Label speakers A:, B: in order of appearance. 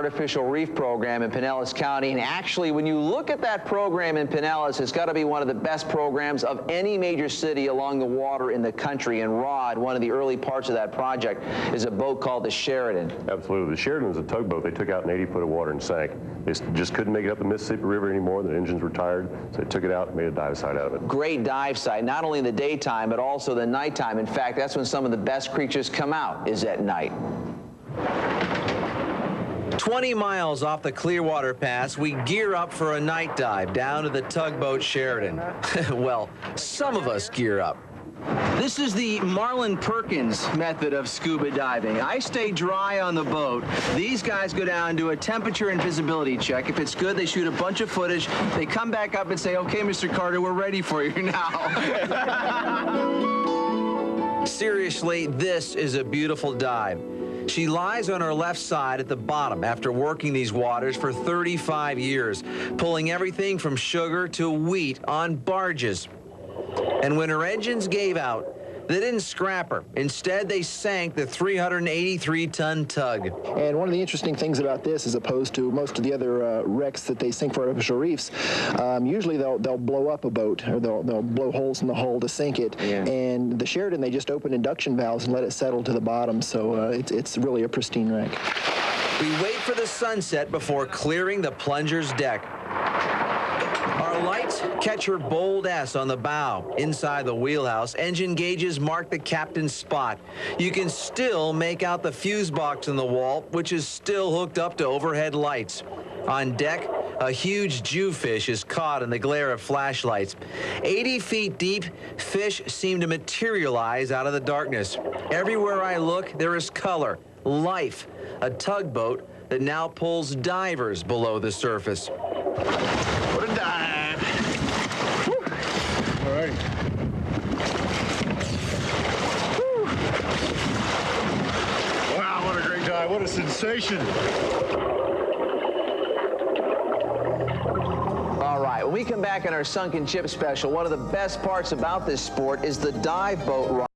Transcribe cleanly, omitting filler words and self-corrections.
A: artificial reef program in Pinellas County, and actually when you look at that program in Pinellas, it's got to be one of the best programs of any major city along the water in the country. And Rod, one of the early parts of that project is a boat called the Sheridan.
B: Absolutely. The Sheridan is a tugboat. They took out an 80 foot of water and sank. They just couldn't make it up the Mississippi River anymore. The engines were tired, so they took it out and made a dive site out of it.
A: Great dive site, not only in the daytime but also the nighttime. In fact, that's when some of the best creatures come out, is at night. 20 miles off the Clearwater Pass, we gear up for a night dive down to the tugboat Sheridan. Well, some of us gear up. This is the Marlin Perkins method of scuba diving. I stay dry on the boat. These guys go down, do a temperature and visibility check. If it's good, they shoot a bunch of footage. They come back up and say, okay, Mr. Carter, we're ready for you now. Seriously, this is a beautiful dive. She lies on her left side at the bottom after working these waters for 35 years, pulling everything from sugar to wheat on barges. And when her engines gave out, they didn't scrap her. Instead, they sank the 383-ton tug.
C: And one of the interesting things about this, as opposed to most of the other wrecks that they sink for artificial reefs, usually they'll blow up a boat, or they'll blow holes in the hull to sink it. Yeah. And the Sheridan, they just open induction valves and let it settle to the bottom, so it's really a pristine wreck.
A: We wait for the sunset before clearing the plunger's deck. Our lights catch her bold S on the bow. Inside the wheelhouse, engine gauges mark the captain's spot. You can still make out the fuse box in the wall, which is still hooked up to overhead lights. On deck, a huge jewfish is caught in the glare of flashlights. 80 feet deep, fish seem to materialize out of the darkness. Everywhere I look, there is color, life, a tugboat that now pulls divers below the surface.
D: What a dive. Woo. All right. Woo. Wow, what a great dive. What a sensation.
A: All right, when we come back in our Sunken Chip special, one of the best parts about this sport is the dive boat ride.